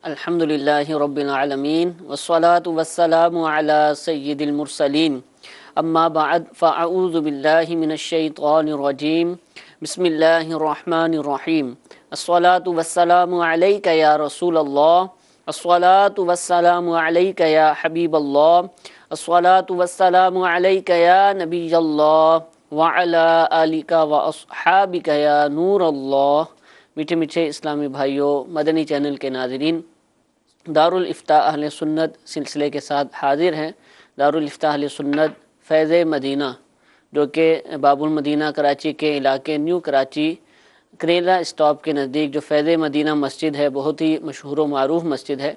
الحمدللہ رب العالمین والصلاة والسلام علی سید المرسلین اما بعد فاعوذ باللہ من الشیطان الرجیم بسم اللہ الرحمن الرحیم الصلاة والسلام علیک یا رسول اللہ الصلاة والسلام علیک یا حبیب اللہ الصلاة والسلام علیک یا نبی اللہ وعلی آلک واصحابک یا نور اللہ۔ میٹھے میٹھے اسلامی بھائیوں، مدنی چینل کے ناظرین، دارالافتاء اہل سنت سلسلے کے ساتھ حاضر ہیں۔ دارالافتاء اہل سنت فیض مدینہ، جو کہ باب المدینہ کراچی کے علاقے نیو کراچی کریلا اسٹاپ کے نزدیک جو فیض مدینہ مسجد ہے، بہت ہی مشہور و معروف مسجد ہے،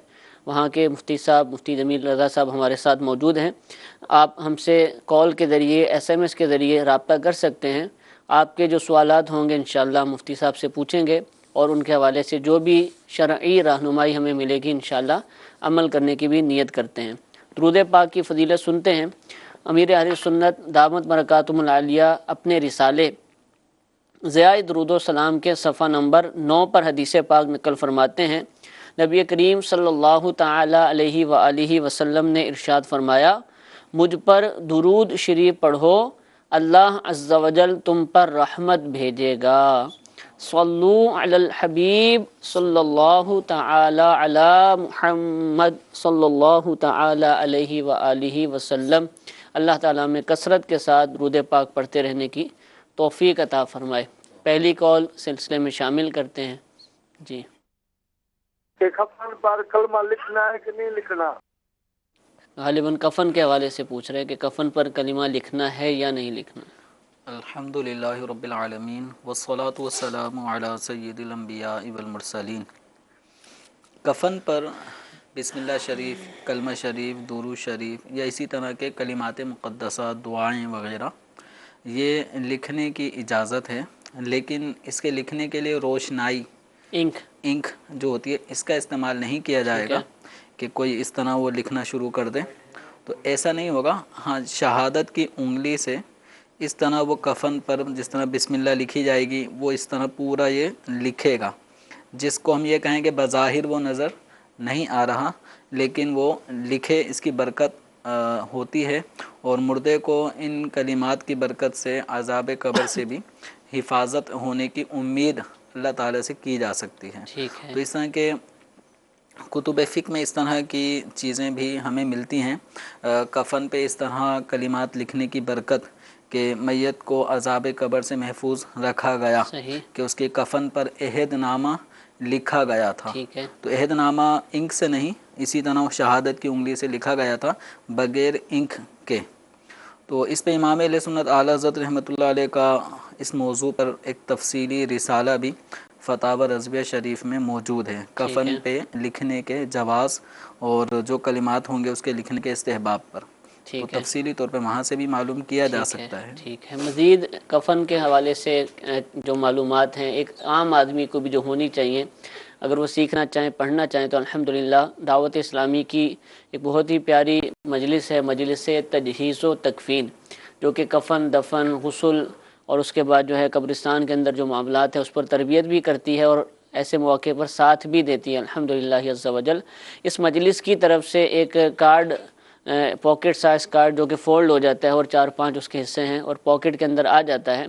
وہاں کے مفتی صاحب مفتی جمیل رضا صاحب ہمارے ساتھ موجود ہیں۔ آپ ہم سے کال کے ذریعے SMS کے ذریعے رابطہ کر سکتے ہیں۔ آپ کے جو سوالات ہوں گے انشاءاللہ مفتی صاحب سے پوچھیں گے، اور ان کے حوالے سے جو بھی شرعی رہنمائی ہمیں ملے گی انشاءاللہ عمل کرنے کی بھی نیت کرتے ہیں۔ درود پاک کی فضیلت سنتے ہیں۔ امیر اہل سنت دامت برکاتہم العالیہ اپنے رسالے ضیاء درود و سلام کے صفحہ نمبر 9 پر حدیث پاک نقل فرماتے ہیں، نبی کریم صلی اللہ تعالی علیہ وآلہ وسلم نے ارشاد فرمایا، مجھ پر درود شریف پڑھو، اللہ عز و جل تم پر رحمت بھیجے گا۔ صلو علی الحبیب صلی اللہ تعالی علی محمد صلی اللہ تعالی علیہ وآلہ وسلم۔ اللہ تعالیٰ میں کثرت کے ساتھ درود پاک پڑھتے رہنے کی توفیق عطا فرمائے۔ پہلی کال سلسلے میں شامل کرتے ہیں۔ جی، کہ کفن پر کلمہ لکھنا ہے کہ نہیں لکھنا؟ غالباً کفن کے حوالے سے پوچھ رہے ہیں کہ کفن پر کلمہ لکھنا ہے یا نہیں لکھنا۔ الحمدللہ رب العالمین والصلاة والسلام علی سید الانبیاء والمرسلین۔ کفن پر بسم اللہ شریف، کلمہ شریف، درود شریف یا اسی طرح کے کلمات مقدسہ، دعائیں وغیرہ یہ لکھنے کی اجازت ہے، لیکن اس کے لکھنے کے لیے روشنائی انک جو ہوتی ہے اس کا استعمال نہیں کیا جائے گا کہ کوئی اس طرح وہ لکھنا شروع کر دے، تو ایسا نہیں ہوگا۔ ہاں، شہادت کی انگلی سے اس طرح وہ کفن پر جس طرح بسم اللہ لکھی جائے گی وہ اس طرح پورا یہ لکھے گا، جس کو ہم یہ کہیں کہ بظاہر وہ نظر نہیں آ رہا، لیکن وہ لکھے، اس کی برکت ہوتی ہے، اور مردے کو ان کلمات کی برکت سے عذاب قبر سے بھی حفاظت ہونے کی امید اللہ تعالیٰ سے کی جا سکتی ہے۔ تو اس طرح کے کتب فقہ میں اس طرح کی چیزیں بھی ہمیں ملتی ہیں۔ کفن پہ اس طرح کلمات لکھنے کی برکت کہ میت کو عذاب قبر سے محفوظ رکھا گیا، کہ اس کے کفن پر عہد نامہ لکھا گیا تھا، تو عہد نامہ انک سے نہیں، اسی طرح شہادت کی انگلی سے لکھا گیا تھا بغیر انک کے۔ تو اس پہ امام اہل سنت اعلیٰ حضرت رحمۃ اللہ علیہ کا اس موضوع پر ایک تفصیلی رسالہ بھی فتاوی رضویہ شریف میں موجود ہے، کفن پہ لکھنے کے جواز اور جو کلمات ہوں گے اس کے لکھنے کے استحباب پر، تو تفصیلی طور پہ وہاں سے بھی معلوم کیا جا سکتا ہے۔ ٹھیک ہے، مزید کفن کے حوالے سے جو معلومات ہیں ایک عام آدمی کو بھی جو ہونی چاہیے، اگر وہ سیکھنا چاہیں پڑھنا چاہیں تو الحمدللہ دعوت اسلامی کی ایک بہت ہی پیاری مجلس ہے، مجلس تجہیز و تکفین، جو کہ کفن، دفن، غسل اور اس کے بعد جو ہے قبرستان کے اندر جو معاملات ہیں اس پر تربیت بھی کرتی ہے، اور ایسے مواقع پر ساتھ بھی دیتی ہے الحمدللہ عز و جل۔ اس مجلس کی طرف سے ایک کارڈ، پاکٹ سائز کارڈ جو کہ فولڈ ہو جاتا ہے اور 4-5 اس کے حصے ہیں اور پاکٹ کے اندر آ جاتا ہے،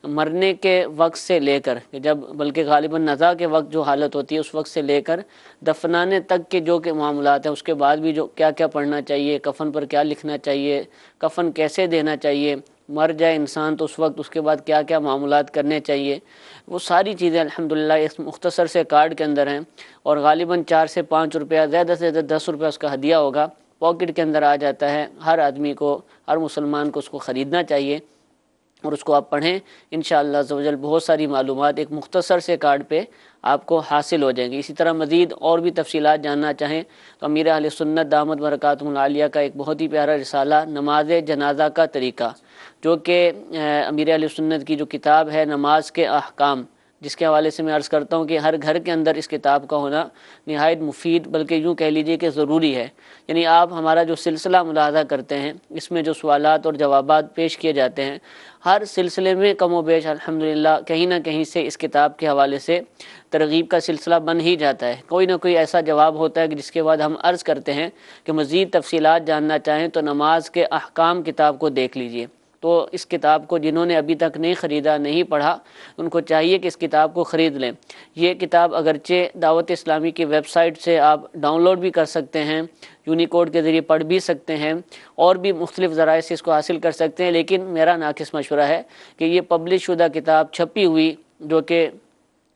مرنے کے وقت سے لے کر جب بلکہ غالباً نزا کے وقت جو حالت ہوتی ہے اس وقت سے لے کر دفنانے تک کے جو کہ معاملات ہیں، اس کے بعد بھی جو کیا کیا پڑھنا چاہیے، کفن پر کیا لکھنا چاہیے، کفن کیسے دینا چاہیے، مر جائے انسان تو اس وقت اس کے بعد کیا کیا معاملات کرنے چاہیے، وہ ساری چیزیں الحمدللہ اس مختصر سے کارڈ کے اندر ہیں، اور غالباً 4 سے 5 روپیہ، زیادہ سے زیادہ 10 روپیہ اس کا ہدیہ ہوگا، پاکٹ کے اندر آ جاتا ہے۔ ہر آدمی کو، ہر مسلمان کو اس کو خریدنا چاہیے اور اس کو آپ پڑھیں، انشاءاللہ عز و جل بہت ساری معلومات ایک مختصر سے کارڈ پہ آپ کو حاصل ہو جائیں گی۔ اسی طرح مزید اور بھی تفصیلات جاننا چاہیں تو امیر اہل سنت دامت برکاتہم العالیہ کا ایک بہت ہی پیارا رسالہ نماز جنازہ کا طریقہ، جو کہ امیر اہل سنت کی جو کتاب ہے نماز کے احکام، جس کے حوالے سے میں عرض کرتا ہوں کہ ہر گھر کے اندر اس کتاب کا ہونا نہایت مفید بلکہ یوں کہہ لیجئے کہ ضروری ہے. یعنی آپ ہمارا جو سلسلہ ملاحظہ کرتے ہیں اس میں جو سوالات اور جوابات پیش کیے جاتے ہیں ہر سلسلے میں کم و بیش الحمدللہ کہیں نہ کہیں سے اس کتاب کے حوالے سے ترغیب کا سلسلہ بن ہی جاتا ہے. کوئی نہ کوئی ایسا جواب ہوتا ہے کہ جس کے بعد ہم عرض کرتے ہیں کہ مزید تفصیلات جاننا چاہیں تو نماز کے احکام کتاب کو دیکھ لیجئے. تو اس کتاب کو جنہوں نے ابھی تک نہیں خریدا نہیں پڑھا ان کو چاہیے کہ اس کتاب کو خرید لیں. یہ کتاب اگرچہ دعوت اسلامی کی ویب سائٹ سے آپ ڈاؤن لوڈ بھی کر سکتے ہیں, یونیکوڈ کے ذریعے پڑھ بھی سکتے ہیں اور بھی مختلف ذرائع سے اس کو حاصل کر سکتے ہیں, لیکن میرا ناقص مشورہ ہے کہ یہ پبلش شدہ کتاب چھپی ہوئی جو کہ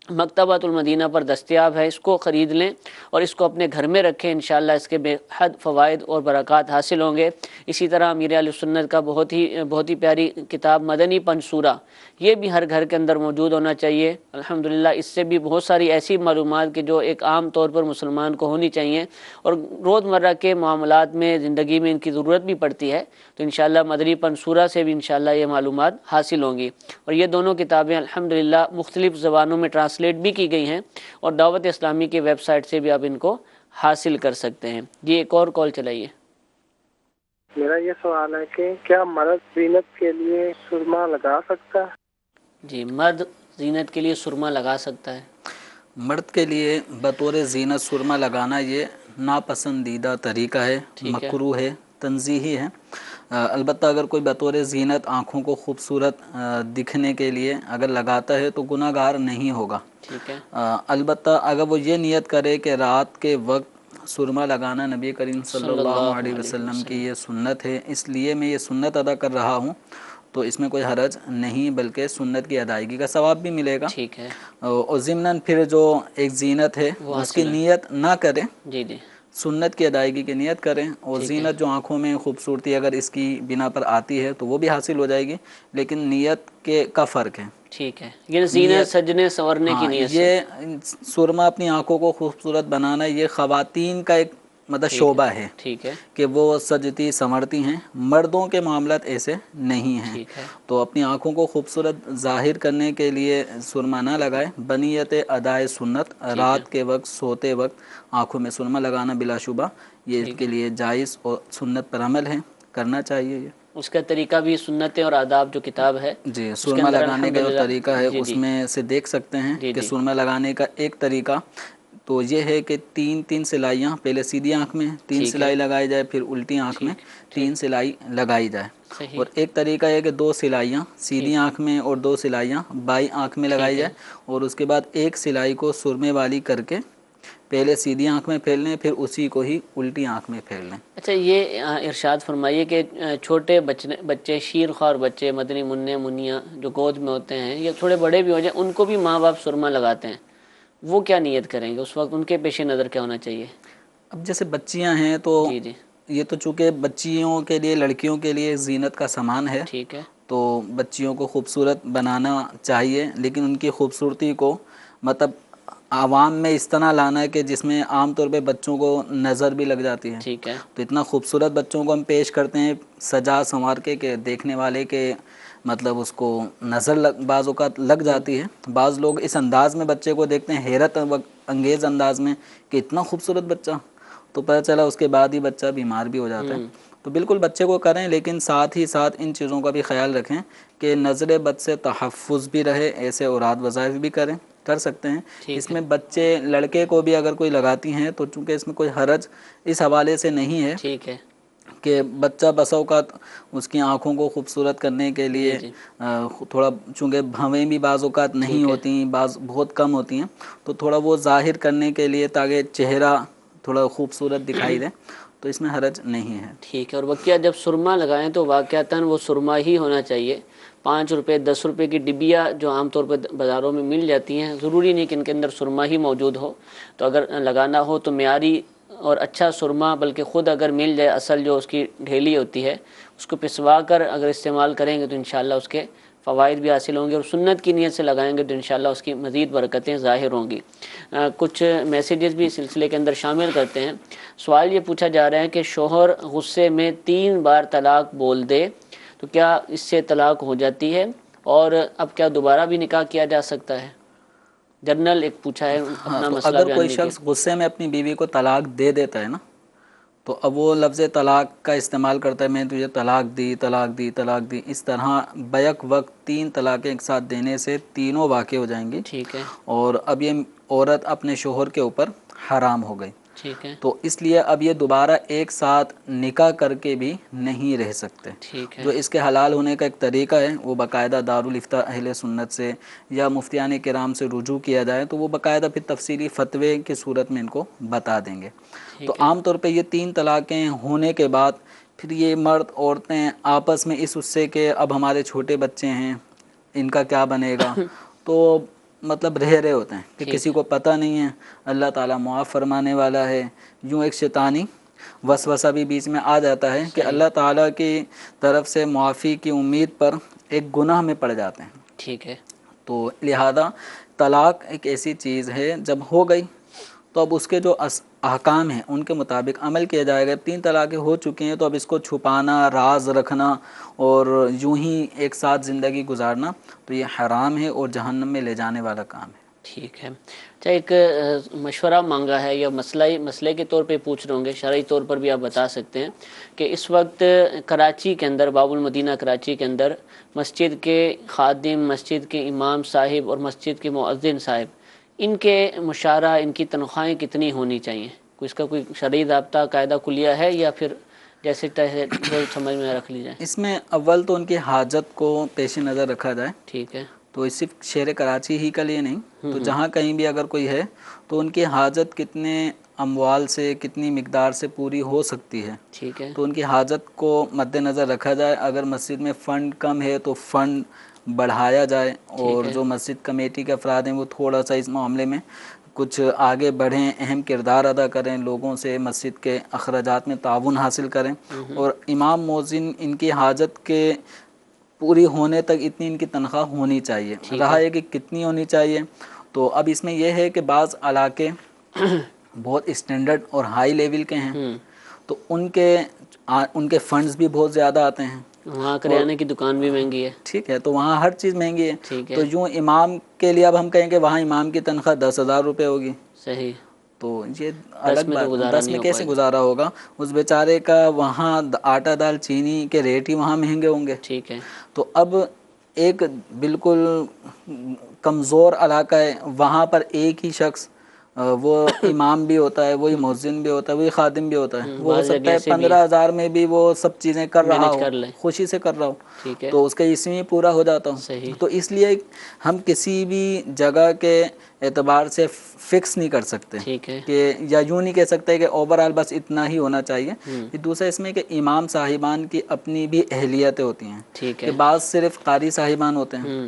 مکتبۃ المدینہ پر دستیاب ہے اس کو خرید لیں اور اس کو اپنے گھر میں رکھیں. انشاءاللہ اس کے بے حد فوائد اور برکات حاصل ہوں گے. اسی طرح امیر اہل سنت کا بہت ہی پیاری کتاب مدنی پنصورہ, یہ بھی ہر گھر کے اندر موجود ہونا چاہیے. الحمدللہ اس سے بھی بہت ساری ایسی معلومات کہ جو ایک عام طور پر مسلمان کو ہونی چاہیے اور روزمرہ کے معاملات میں زندگی میں ان کی ضرورت بھی پڑتی ہے, تو انشاءاللہ مدنی پنصورہ سے بھی انشاءاللہ یہ معلومات حاصل ہوں گی. اور یہ دونوں کتابیں الحمدللہ مختلف زبانوں میں ٹرانسلیٹ بھی کی گئی ہیں اور دعوت اسلامی کی ویب سائٹ سے بھی آپ ان کو حاصل کر سکتے ہیں. جی ایک اور کال چلائیے. میرا یہ سوال ہے کہ کیا مرد زینت کے لیے سرما لگا سکتا ہے؟ جی مرد زینت کے لیے سرما لگا سکتا ہے. مرد کے لیے بطور زینت سرما لگانا یہ ناپسندیدہ طریقہ ہے, مکروہ ہے, تنزیہی ہے. البتہ اگر کوئی بطور زینت آنکھوں کو خوبصورت دکھنے کے لیے اگر لگاتا ہے تو گناہ گار نہیں ہوگا. ٹھیک ہے. البتہ اگر وہ یہ نیت کرے کہ رات کے وقت سرما لگانا نبی کریم صلی اللہ علیہ وسلم کی یہ سنت ہے, اس لیے میں یہ سنت ادا کر رہا ہوں, تو اس میں کوئی حرج نہیں بلکہ سنت کی ادائیگی کا ثواب بھی ملے گا. ٹھیک ہے. اور ضمناً پھر جو ایک زینت ہے اس کی نیت نہ کریں, جی جی سنت کی ادائیگی کی نیت کریں, اور زینت جو آنکھوں میں خوبصورتی اگر اس کی بنا پر آتی ہے تو وہ بھی حاصل ہو جائے گی, لیکن نیت کا فرق ہے. ٹھیک ہے. یہ زینت سجنے سنورنے کی نیت سے یہ سرما اپنی آنکھوں کو خوبصورت بنانا یہ خواتین کا ایک مطلب شعبہ ہے. ٹھیک ہے. کہ وہ سجتی سنورتی ہیں, مردوں کے معاملات ایسے نہیں ہیں. ٹھیک ہے. تو اپنی آنکھوں کو خوبصورت ظاہر کرنے کے لیے سرما نہ لگائے, بنیت ادائے سنت رات کے وقت سوتے وقت آنکھوں میں سرما لگانا بلا شبہ یہ اس کے لیے جائز اور سنت پر عمل ہے, کرنا چاہیے. یہ اس کا طریقہ بھی سنتیں اور آداب جو کتاب ہے جی سرما لگانے کا جو طریقہ ہے اس میں سے دیکھ سکتے ہیں کہ سرما لگانے کا ایک طریقہ تو یہ ہے کہ تین سلائیاں, پہلے سیدھی آنکھ میں 3 سلائی لگائی جائے, پھر الٹی آنکھ میں 3 سلائی لگائی جائے. اور ایک طریقہ ہے کہ 2 سلائیاں سیدھی آنکھ میں اور 2 سلائیاں بائیں آنکھ میں لگائی جائے, اور اس کے بعد ایک سلائی کو سرمے والی کر کے پہلے سیدھی آنکھ میں پھیر لیں, پھر اسی کو ہی الٹی آنکھ میں پھیر لیں. اچھا یہ ارشاد فرمائیے کہ چھوٹے بچے شیر خوار بچے مدنی منع منیاں جو گود میں ہوتے ہیں یا تھوڑے بڑے بھی ہو جائیں ان کو بھی ماں باپ سرما لگاتے ہیں, وہ کیا نیت کریں گے اس وقت, ان کے پیش نظر کیا ہونا چاہیے؟ اب جیسے بچیاں ہیں تو یہ تو چونکہ بچیوں کے لیے لڑکیوں کے لیے زینت کا سامان ہے, ٹھیک ہے, تو بچیوں کو خوبصورت بنانا چاہیے, لیکن ان کی خوبصورتی کو مطلب عوام میں اس طرح لانا ہے کہ جس میں عام طور پہ بچوں کو نظر بھی لگ جاتی ہے. ٹھیک ہے. تو اتنا خوبصورت بچوں کو ہم پیش کرتے ہیں سجا سنوار کے کہ دیکھنے والے کے مطلب اس کو نظر بعض اوقات لگ جاتی ہے. بعض لوگ اس انداز میں بچے کو دیکھتے ہیں حیرت انگیز انداز میں کہ اتنا خوبصورت بچہ, تو پتہ چلا اس کے بعد ہی بچہ بیمار بھی ہو جاتا ہے. تو بالکل بچے کو کریں, لیکن ساتھ ہی ساتھ ان چیزوں کا بھی خیال رکھیں کہ نظر بد سے تحفظ بھی رہے. ایسے اوراد وظائف بھی کر سکتے ہیں. اس میں بچے لڑکے کو بھی اگر کوئی لگاتی ہیں تو چونکہ اس میں کوئی حرج اس حوالے سے نہیں ہے. ٹھیک ہے. کہ بچہ بسا اوقات اس کی آنکھوں کو خوبصورت کرنے کے لیے تھوڑا چونکہ بھویں بھی بعض اوقات نہیں ہوتی, بعض بہت کم ہوتی ہیں, تو تھوڑا وہ ظاہر کرنے کے لیے تاکہ چہرہ تھوڑا خوبصورت دکھائی دے, تو اس میں حرج نہیں ہے. ٹھیک ہے. اور واقعہ جب سرما لگائیں تو واقعتاً وہ سرما ہی ہونا چاہیے. 5 روپے 10 روپے کی ڈبیا جو عام طور پہ بازاروں میں مل جاتی ہیں, ضروری نہیں کہ ان کے اندر سرما ہی موجود ہو. تو اگر لگانا ہو تو معیاری اور اچھا سرما, بلکہ خود اگر مل جائے اصل جو اس کی ڈھیلی ہوتی ہے اس کو پسوا کر اگر استعمال کریں گے تو انشاءاللہ اس کے فوائد بھی حاصل ہوں گے, اور سنت کی نیت سے لگائیں گے تو انشاءاللہ اس کی مزید برکتیں ظاہر ہوں گی. کچھ میسیجز بھی سلسلے کے اندر شامل کرتے ہیں. سوال یہ پوچھا جا رہا ہے کہ شوہر غصے میں 3 بار طلاق بول دے تو کیا اس سے طلاق ہو جاتی ہے, اور اب کیا دوبارہ بھی نکاح کیا جا سکتا ہے؟ جنرل ایک پوچھا ہے اپنا تو مسئلہ اگر جاننے کوئی کے شخص غصے میں اپنی بیوی کو طلاق دے دیتا ہے نا، تو اب وہ لفظ طلاق کا استعمال کرتا ہے، میں تجھے طلاق دی طلاق دی طلاق دی، اس طرح بیک وقت 3 طلاقیں ایک ساتھ دینے سے تینوں واقع ہو جائیں گی، ٹھیک ہے اور اب یہ عورت اپنے شوہر کے اوپر حرام ہو گئی۔ ٹھیک ہے تو اس لیے اب یہ دوبارہ ایک ساتھ نکاح کر کے بھی نہیں رہ سکتے۔ ٹھیک ہے جو اس کے حلال ہونے کا ایک طریقہ ہے وہ باقاعدہ دارالفتہ اہل سنت سے یا مفتیان کرام سے رجوع کیا جائے تو وہ باقاعدہ پھر تفصیلی فتوے کی صورت میں ان کو بتا دیں گے۔ تو عام طور پہ یہ 3 طلاقیں ہونے کے بعد پھر یہ مرد عورتیں آپس میں اس سے کہ اب ہمارے چھوٹے بچے ہیں ان کا کیا بنے گا، تو مطلب رہ رہے ہوتے ہیں کہ کسی کو پتہ نہیں ہے، اللہ تعالیٰ معاف فرمانے والا ہے۔ یوں ایک شیطانی وسوسہ بھی بیچ میں آ جاتا ہے کہ اللہ تعالیٰ کی طرف سے معافی کی امید پر ایک گناہ میں پڑ جاتے ہیں۔ ٹھیک ہے تو لہذا طلاق ایک ایسی چیز ہے جب ہو گئی تو اب اس کے جو احکام ہیں ان کے مطابق عمل کیا جائے گا۔ 3 طلاقیں ہو چکی ہیں تو اب اس کو چھپانا، راز رکھنا اور یوں ہی ایک ساتھ زندگی گزارنا تو یہ حرام ہے اور جہنم میں لے جانے والا کام ہے۔ ٹھیک ہے۔ اچھا ایک مشورہ مانگا ہے یا مسئلے کے طور پہ پوچھ رہے ہوں گے، شرعی طور پر بھی آپ بتا سکتے ہیں کہ اس وقت کراچی کے اندر، باب المدینہ کراچی کے اندر مسجد کے خادم، مسجد کے امام صاحب اور مسجد کے مؤذن صاحب، ان کے مشارہ، ان کی تنخواہیں کتنی ہونی چاہیے؟ اس کا کوئی شرعی ضابطہ قاعدہ کلیہ ہے یا پھر جیسے تیسے جو سمجھ میں رکھ لی جائے؟ اس میں اول تو ان کی حاجت کو پیش نظر رکھا جائے، ٹھیک ہے تو صرف شہر کراچی ہی کا لیے نہیں، تو جہاں کہیں بھی اگر کوئی ہے تو ان کی حاجت کتنے اموال سے، کتنی مقدار سے پوری ہو سکتی ہے، ٹھیک ہے تو ان کی حاجت کو مد نظر رکھا جائے۔ اگر مسجد میں فنڈ کم ہے تو فنڈ بڑھایا جائے، اور جو مسجد کمیٹی کے افراد ہیں وہ تھوڑا سا اس معاملے میں کچھ آگے بڑھیں، اہم کردار ادا کریں، لوگوں سے مسجد کے اخراجات میں تعاون حاصل کریں، اور امام مؤذن ان کی حاجت کے پوری ہونے تک اتنی ان کی تنخواہ ہونی چاہیے۔ رہا ہے کہ کتنی ہونی چاہیے، تو اب اس میں یہ ہے کہ بعض علاقے بہت اسٹینڈرڈ اور ہائی لیول کے ہیں، تو ان کے فنڈز بھی بہت زیادہ آتے ہیں، وہاں کریانے کی دکان بھی مہنگی ہے، ٹھیک ہے، تو وہاں ہر چیز مہنگی ہے۔ ٹھیک ہے تو یوں امام کے لیے اب ہم کہیں کہ وہاں امام کی تنخواہ 10,000 روپے ہوگی، صحیح، تو یہ الگ میں تو بات، گزارا 10 نہیں میں ہو کیسے پائے گا۔ گزارا ہوگا؟ اس بیچارے کا وہاں آٹا دال چینی کے ریٹ ہی وہاں مہنگے ہوں گے۔ ٹھیک ہے تو اب ایک بالکل کمزور علاقہ ہے، وہاں پر ایک ہی شخص وہ امام بھی ہوتا ہے، وہی مؤذن بھی ہوتا ہے، وہی خادم بھی ہوتا ہے، وہ ہو بعض سکتا جگہ ہے سے بھی 15,000 میں بھی وہ سب چیزیں کر رہا مینج ہو، کر لے، خوشی سے کر رہا ہو، ٹھیک ہے تو اس کا اس میں پورا ہو جاتا ہوں۔ صحیح، تو اس لیے ہم کسی بھی جگہ کے اعتبار سے فکس نہیں کر سکتے ٹھیک ہے کہ یا یوں نہیں کہہ سکتے کہ اوور آل بس اتنا ہی ہونا چاہیے۔ پھر دوسرا اس میں کہ امام صاحبان کی اپنی بھی اہلیتیں ہوتی ہیں، ٹھیک کہ ہے بعض صرف قاری صاحبان ہوتے ہیں،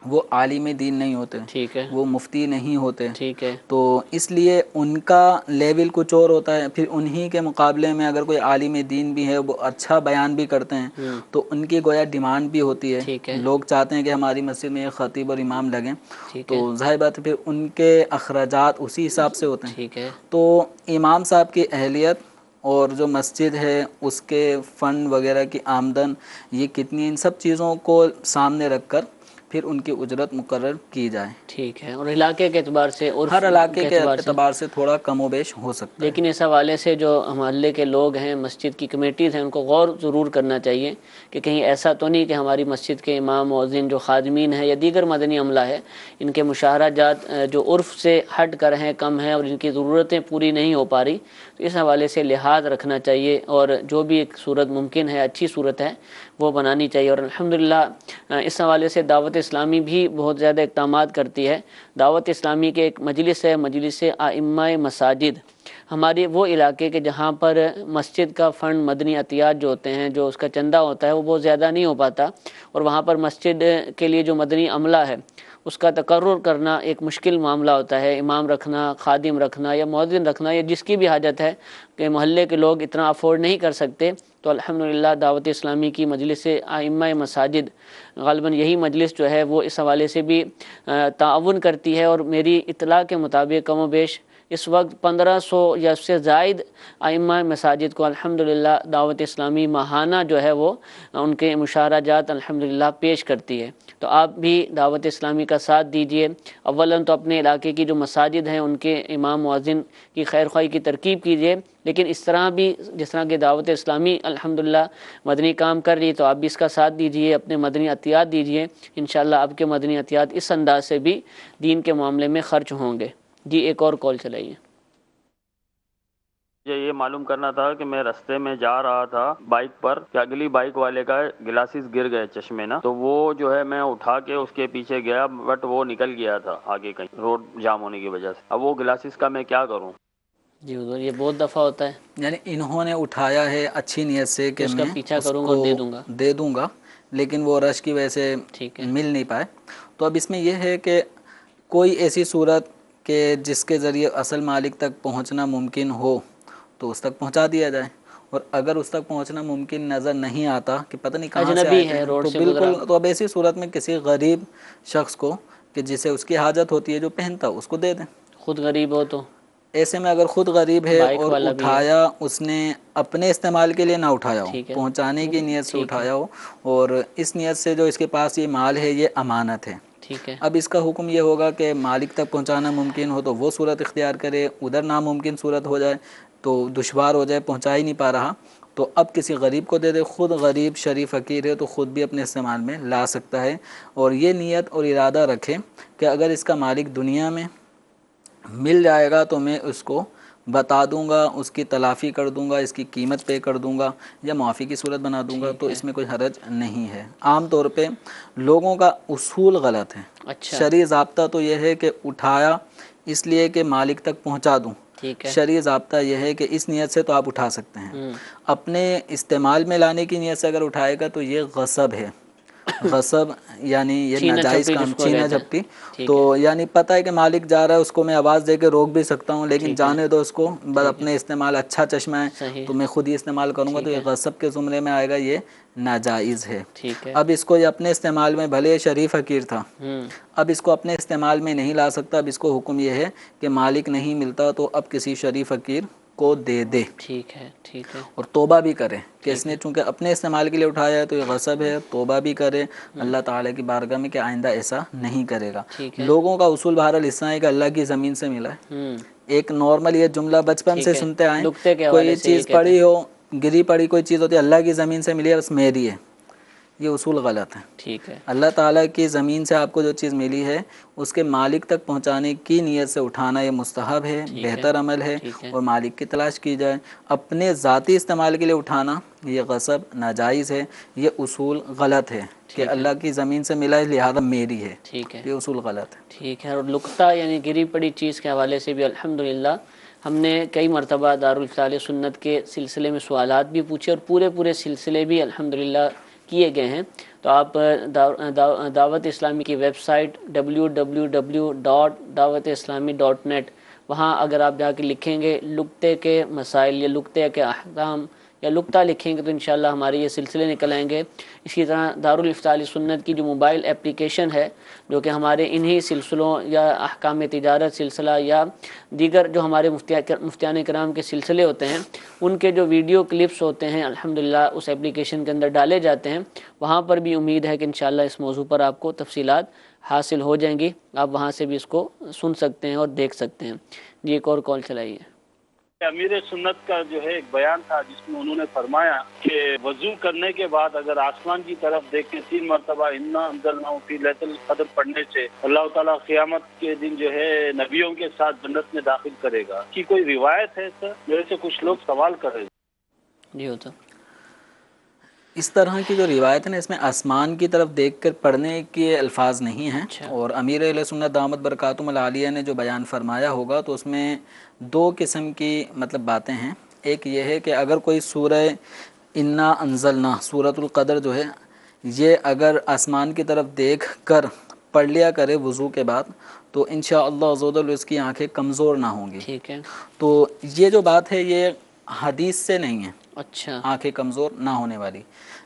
وہ عالم دین نہیں ہوتے، ٹھیک ہے وہ مفتی نہیں ہوتے، ٹھیک ہے تو اس لیے ان کا لیول کچھ اور ہوتا ہے۔ پھر انہی کے مقابلے میں اگر کوئی عالم دین بھی ہے، وہ اچھا بیان بھی کرتے ہیں، تو ان کی گویا ڈیمانڈ بھی ہوتی ہے، ٹھیک ہے لوگ چاہتے ہیں کہ ہماری مسجد میں ایک خطیب اور امام لگیں، ٹھیک تو ہے ظاہر بات ہے پھر ان کے اخراجات اسی حساب سے ہوتے ہیں۔ ٹھیک ہے تو امام صاحب کی اہلیت اور جو مسجد ہے اس کے فنڈ وغیرہ کی آمدن یہ کتنی، ان سب چیزوں کو سامنے رکھ کر پھر ان کی اجرت مقرر کی جائے۔ ٹھیک ہے، اور علاقے کے اعتبار سے، عرف ہر علاقے کے اعتبار سے، اعتبار سے تھوڑا کم و بیش ہو سکتا ہے۔ لیکن اس حوالے سے جو محلے کے لوگ ہیں، مسجد کی کمیٹیز ہیں، ان کو غور ضرور کرنا چاہیے کہ کہیں ایسا تو نہیں کہ ہماری مسجد کے امام، مؤذن، جو خادمین ہیں یا دیگر مدنی عملہ ہے، ان کے مشاہرہ جات جو عرف سے ہٹ کر ہیں، کم ہیں، اور ان کی ضرورتیں پوری نہیں ہو پا رہی، تو اس حوالے سے لحاظ رکھنا چاہیے، اور جو بھی ایک صورت ممکن ہے، اچھی صورت ہے، وہ بنانی چاہیے۔ اور الحمدللہ اس حوالے سے دعوت اسلامی بھی بہت زیادہ اقدامات کرتی ہے۔ دعوت اسلامی کے ایک مجلس ہے، مجلس ائمہ مساجد، ہمارے وہ علاقے کے جہاں پر مسجد کا فنڈ، مدنی عطیات جو ہوتے ہیں، جو اس کا چندہ ہوتا ہے، وہ بہت زیادہ نہیں ہو پاتا، اور وہاں پر مسجد کے لیے جو مدنی عملہ ہے اس کا تقرر کرنا ایک مشکل معاملہ ہوتا ہے۔ امام رکھنا، خادم رکھنا یا مؤذن رکھنا، یا جس کی بھی حاجت ہے کہ محلے کے لوگ اتنا افورڈ نہیں کر سکتے، تو الحمدللہ دعوت اسلامی کی مجلس ائمہ مساجد، غالباً یہی مجلس جو ہے وہ اس حوالے سے بھی تعاون کرتی ہے، اور میری اطلاع کے مطابق کم و بیش اس وقت 1500 یا اس سے زائد ائمہ مساجد کو الحمدللہ دعوت اسلامی ماہانہ جو ہے وہ ان کے مشاہرہ جات الحمدللہ پیش کرتی ہے۔ تو آپ بھی دعوت اسلامی کا ساتھ دیجئے، اولاً تو اپنے علاقے کی جو مساجد ہیں ان کے امام مؤذن کی خیر خواہی کی ترکیب کیجئے، لیکن اس طرح بھی جس طرح کہ دعوت اسلامی الحمدللہ مدنی کام کر رہی ہے تو آپ بھی اس کا ساتھ دیجئے، اپنے مدنی عطیات دیجئے، انشاءاللہ آپ کے مدنی عطیات اس انداز سے بھی دین کے معاملے میں خرچ ہوں گے۔ جی ایک اور کال چلائیے۔ مجھے یہ معلوم کرنا تھا کہ میں رستے میں جا رہا تھا بائک پر کہ اگلی بائک والے کا گلاسز گر گئے چشمے نا، تو وہ جو ہے میں اٹھا کے اس کے پیچھے گیا بٹ وہ نکل گیا تھا آگے کہیں روڈ جام ہونے کی وجہ سے۔ اب وہ گلاسز کا میں کیا کروں؟ جی حضور یہ بہت دفعہ ہوتا ہے، یعنی انہوں نے اٹھایا ہے اچھی نیت سے کہ اس کا میں پیچھا اس کروں گا کو اور دے دوں گا، لیکن وہ رش کی وجہ سے ٹھیک ہے، مل نہیں پائے۔ تو اب اس میں یہ ہے کہ کوئی ایسی صورت کہ جس کے ذریعے اصل مالک تک پہنچنا ممکن ہو تو اس تک پہنچا دیا جائے، اور اگر اس تک پہنچنا ممکن نظر نہیں آتا کہ پتہ نہیں کہاں سے اجنبی آئے ہے ہیں، روڈ تو سے بالکل، گزرا، تو اب ایسی صورت میں کسی غریب شخص کو کہ جسے اس کی حاجت ہوتی ہے جو پہنتا اس کو دے دیں۔ خود غریب ہو تو ایسے میں اگر خود غریب ہے بائک اور والا بھی ہے، اٹھایا اس نے اپنے استعمال کے لیے نہ اٹھایا ہو، ٹھیک ہے، پہنچانے کی نیت سے ٹھیک ہے، اٹھایا ہو، اور اس نیت سے جو اس کے پاس یہ مال ہے یہ امانت ہے، ٹھیک ہے، اب اس کا حکم یہ ہوگا کہ مالک تک پہنچانا ممکن ہو تو وہ صورت اختیار کرے، ادھر ناممکن صورت ہو جائے تو دشوار ہو جائے، پہنچا ہی نہیں پا رہا تو اب کسی غریب کو دے دے۔ خود غریب شریف فقیر ہے تو خود بھی اپنے استعمال میں لا سکتا ہے، اور یہ نیت اور ارادہ رکھے کہ اگر اس کا مالک دنیا میں مل جائے گا تو میں اس کو بتا دوں گا، اس کی تلافی کر دوں گا، اس کی قیمت پے کر دوں گا یا معافی کی صورت بنا دوں گا، ٹھیک تو ہے، اس میں کوئی حرج نہیں ہے۔ عام طور پہ لوگوں کا اصول غلط ہے، اچھا، شرعی ضابطہ تو یہ ہے کہ اٹھایا اس لیے کہ مالک تک پہنچا دوں، ٹھیک ہے، شرعی ضابطہ یہ ہے کہ اس نیت سے تو آپ اٹھا سکتے ہیں، اپنے استعمال میں لانے کی نیت سے اگر اٹھائے گا تو یہ غصب ہے، غصب یعنی یہ چھینا ناجائز چھپی کام، جس کو چھینا کہتے ہیں، جھپٹی۔ ٹھیک تو ہے، یعنی پتہ ہے کہ مالک جا رہا ہے اس کو میں آواز دے کے روک بھی سکتا ہوں، لیکن ٹھیک ہے، جانے دو اس کو، بس ٹھیک ہے، اپنے استعمال اچھا چشمہ ہے صحیح تو ہے، میں خود ہی استعمال کروں گا، تو ٹھیک یہ ہے، غصب کے زمرے میں آئے گا، یہ ناجائز ہے۔ ٹھیک ہے، اب اس کو یہ اپنے استعمال میں، بھلے یہ شریف فقیر تھا، ہوں، اب اس کو اپنے استعمال میں نہیں لا سکتا، اب اس کو حکم یہ ہے کہ مالک نہیں ملتا تو اب کسی شریف فقیر کو دے دے، ٹھیک ہے، ٹھیک ہے، اور توبہ بھی کرے کہ اس ٹھیک نے ہے، چونکہ اپنے استعمال کے لیے اٹھایا ہے تو یہ غصب ہے، توبہ بھی کرے اللہ تعالیٰ کی بارگاہ میں کہ آئندہ ایسا نہیں کرے گا۔ ٹھیک ہے، لوگوں کا اصول بہرحال اس طرح ہے کہ اللہ کی زمین سے ملا ہے، ہوں، ایک نارمل یہ جملہ بچپن سے ٹھیک ہے، سنتے آئیں، نکتے کے حوالے کوئی سے یہ چیز کہتے ہیں، پڑی ہو، گری پڑی کوئی چیز ہوتی ہے، اللہ کی زمین سے ملی ہے بس میری ہے، یہ اصول غلط ہے۔ ٹھیک ہے، اللہ تعالیٰ کی زمین سے آپ کو جو چیز ملی ہے اس کے مالک تک پہنچانے کی نیت سے اٹھانا یہ مستحب ہے، ٹھیک ہے، بہتر عمل ہے، ٹھیک ہے، اور مالک کی تلاش کی جائے۔ اپنے ذاتی استعمال کے لیے اٹھانا یہ غصب ناجائز ہے، یہ اصول غلط ہے کہ ٹھیک ہے، اللہ کی زمین سے ملا ہے لہذا میری ہے، ٹھیک ہے، یہ اصول غلط ہے۔ ٹھیک ہے، اور لقطہ یعنی گری پڑی چیز کے حوالے سے بھی الحمدللہ ہم نے کئی مرتبہ دارالفتال سنت کے سلسلے میں سوالات بھی پوچھے اور پورے سلسلے بھی الحمدللہ کیے گئے ہیں۔ تو آپ دعوت اسلامی کی ویب سائٹ www.dawatIslami.net وہاں اگر آپ جا کے لکھیں گے لقطے کے مسائل یا لقطے کے احکام یا لقطہ لکھیں گے تو انشاءاللہ ہمارے یہ سلسلے نکل آئیں گے۔ اسی طرح دارالفتال سنت کی جو موبائل اپلیکیشن ہے جو کہ ہمارے انہی سلسلوں یا احکام تجارت سلسلہ یا دیگر جو ہمارے مفتیان کرام کے سلسلے ہوتے ہیں ان کے جو ویڈیو کلپس ہوتے ہیں الحمدللہ اس اپلیکیشن کے اندر ڈالے جاتے ہیں، وہاں پر بھی امید ہے کہ انشاءاللہ اس موضوع پر آپ کو تفصیلات حاصل ہو جائیں گی، آپ وہاں سے بھی اس کو سن سکتے ہیں اور دیکھ سکتے ہیں۔ جی ایک اور کال چلائیے۔ امیر سنت کا جو ہے ایک بیان تھا جس میں انہوں نے فرمایا کہ وضو کرنے کے بعد اگر آسمان کی طرف دیکھیں 3 مرتبہ انا انزلناہ فی لیلۃ القدر پڑھنے سے اللہ تعالیٰ قیامت کے دن جو ہے نبیوں کے ساتھ جنت میں داخل کرے گا، کی کوئی روایت ہے سر؟ میرے سے کچھ لوگ سوال کر رہے ہیں۔ جی ہوتا اس طرح کی جو روایت ہے نا اس میں آسمان کی طرف دیکھ کر پڑھنے کے الفاظ نہیں ہیں، اچھا، اور امیر اہل سنت دامت برکاتہم العالیہ نے جو بیان فرمایا ہوگا تو اس میں 2 قسم کی مطلب باتیں ہیں۔ ایک یہ ہے کہ اگر کوئی سورہ انا انزلنا سورۃ القدر جو ہے یہ اگر آسمان کی طرف دیکھ کر پڑھ لیا کرے وضو کے بعد تو انشاءاللہ عز و جل اس کی آنکھیں کمزور نہ ہوں گی۔ ٹھیک ہے، تو یہ جو بات ہے یہ حدیث سے نہیں ہے، اچھا، آنکھیں کمزور نہ ہونے والی،